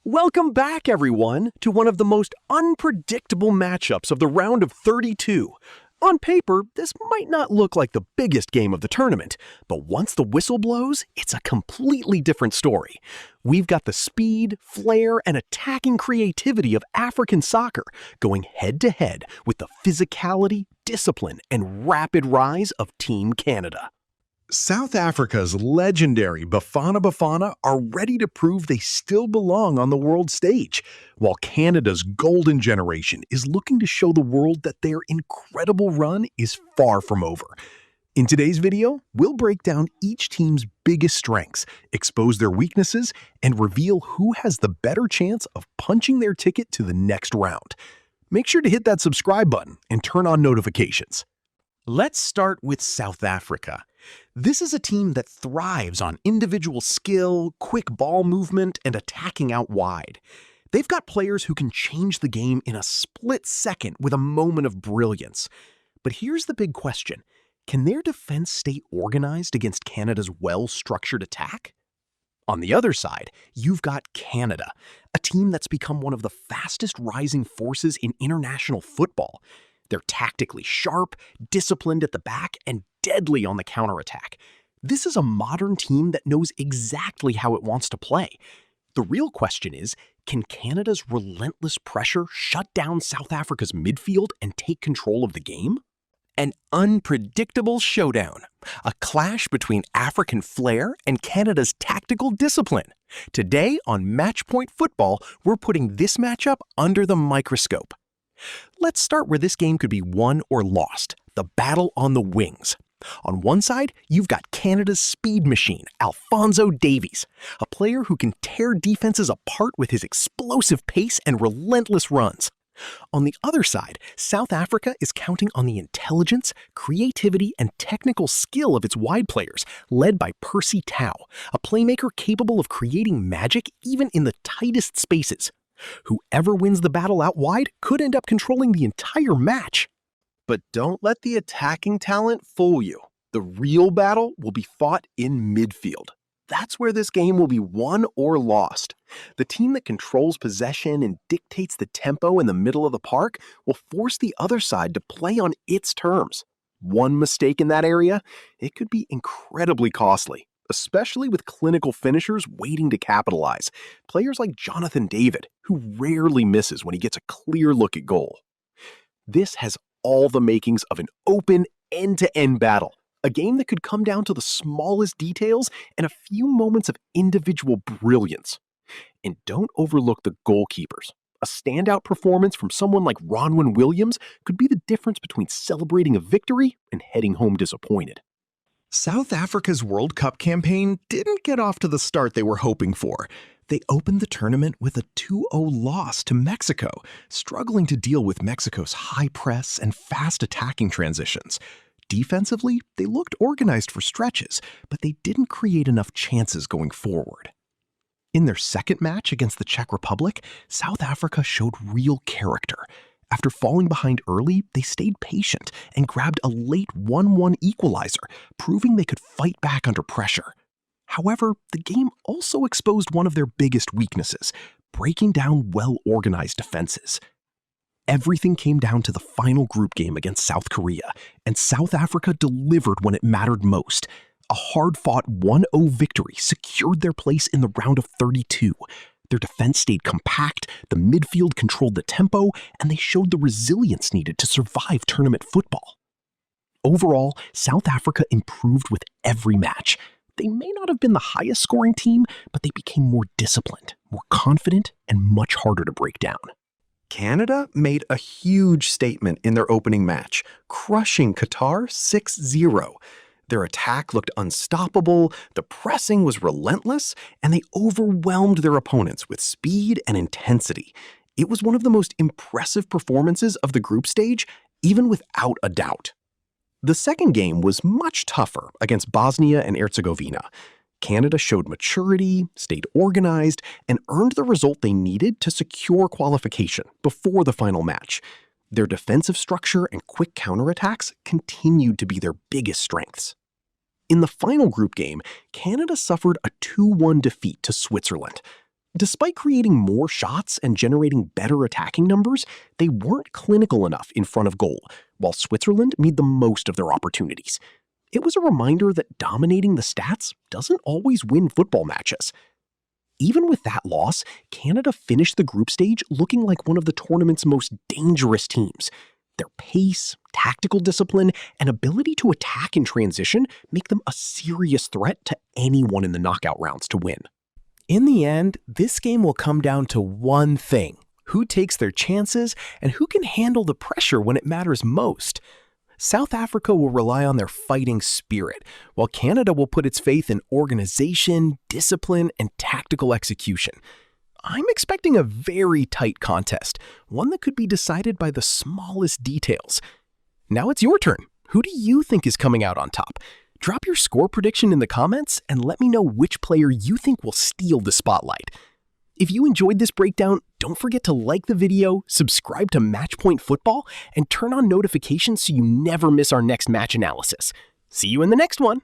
Welcome back, everyone, to one of the most unpredictable matchups of the round of 32. On paper, this might not look like the biggest game of the tournament, but once the whistle blows, it's a completely different story. We've got the speed, flair, and attacking creativity of African soccer going head-to-head with the physicality, discipline, and rapid rise of Team Canada. South Africa's legendary Bafana Bafana are ready to prove they still belong on the world stage, while Canada's golden generation is looking to show the world that their incredible run is far from over. In today's video, we'll break down each team's biggest strengths, expose their weaknesses, and reveal who has the better chance of punching their ticket to the next round. Make sure to hit that subscribe button and turn on notifications. Let's start with South Africa. This is a team that thrives on individual skill, quick ball movement, and attacking out wide. They've got players who can change the game in a split second with a moment of brilliance. But here's the big question. Can their defense stay organized against Canada's well-structured attack? On the other side, you've got Canada, a team that's become one of the fastest rising forces in international football. They're tactically sharp, disciplined at the back, and deadly on the counterattack. This is a modern team that knows exactly how it wants to play. The real question is, can Canada's relentless pressure shut down South Africa's midfield and take control of the game? An unpredictable showdown, a clash between African flair and Canada's tactical discipline. Today on Matchpoint Football, we're putting this matchup under the microscope. Let's start where this game could be won or lost, the battle on the wings. On one side, you've got Canada's speed machine, Alphonso Davies, a player who can tear defenses apart with his explosive pace and relentless runs. On the other side, South Africa is counting on the intelligence, creativity, and technical skill of its wide players, led by Percy, a playmaker capable of creating magic even in the tightest spaces. Whoever wins the battle out wide could end up controlling the entire match. But don't let the attacking talent fool you. The real battle will be fought in midfield. That's where this game will be won or lost. The team that controls possession and dictates the tempo in the middle of the park will force the other side to play on its terms. One mistake in that area, it could be incredibly costly, especially with clinical finishers waiting to capitalize. Players like Jonathan David, who rarely misses when he gets a clear look at goal. This has all the makings of an open, end-to-end battle. A game that could come down to the smallest details and a few moments of individual brilliance. And don't overlook the goalkeepers. A standout performance from someone like Ronwen could be the difference between celebrating a victory and heading home disappointed. South Africa's World Cup campaign didn't get off to the start they were hoping for. They opened the tournament with a 2-0 loss to Mexico, struggling to deal with Mexico's high press and fast attacking transitions. Defensively, they looked organized for stretches, but they didn't create enough chances going forward. In their second match against the Czech Republic, South Africa showed real character. After falling behind early, they stayed patient and grabbed a late 1-1 equalizer, proving they could fight back under pressure. However, the game also exposed one of their biggest weaknesses, breaking down well-organized defenses. Everything came down to the final group game against South Korea, and South Africa delivered when it mattered most. A hard-fought 1-0 victory secured their place in the round of 32. Their defense stayed compact, the midfield controlled the tempo, and they showed the resilience needed to survive tournament football. Overall, South Africa improved with every match. They may not have been the highest scoring team, but they became more disciplined, more confident, and much harder to break down. Canada made a huge statement in their opening match, crushing Qatar 6-0. Their attack looked unstoppable, the pressing was relentless, and they overwhelmed their opponents with speed and intensity. It was one of the most impressive performances of the group stage, even without a doubt. The second game was much tougher against Bosnia and Herzegovina. Canada showed maturity, stayed organized, and earned the result they needed to secure qualification before the final match. Their defensive structure and quick counterattacks continued to be their biggest strengths. In the final group game, Canada suffered a 2-1 defeat to Switzerland. Despite creating more shots and generating better attacking numbers, they weren't clinical enough in front of goal, while Switzerland made the most of their opportunities. It was a reminder that dominating the stats doesn't always win football matches. Even with that loss, Canada finished the group stage looking like one of the tournament's most dangerous teams. Their pace, tactical discipline, and ability to attack in transition make them a serious threat to anyone in the knockout rounds to win. In the end, this game will come down to one thing: who takes their chances and who can handle the pressure when it matters most. South Africa will rely on their fighting spirit, while Canada will put its faith in organization, discipline, and tactical execution. I'm expecting a very tight contest, one that could be decided by the smallest details. Now it's your turn. Who do you think is coming out on top? Drop your score prediction in the comments and let me know which player you think will steal the spotlight. If you enjoyed this breakdown, don't forget to like the video, subscribe to Matchpoint Football, and turn on notifications so you never miss our next match analysis. See you in the next one!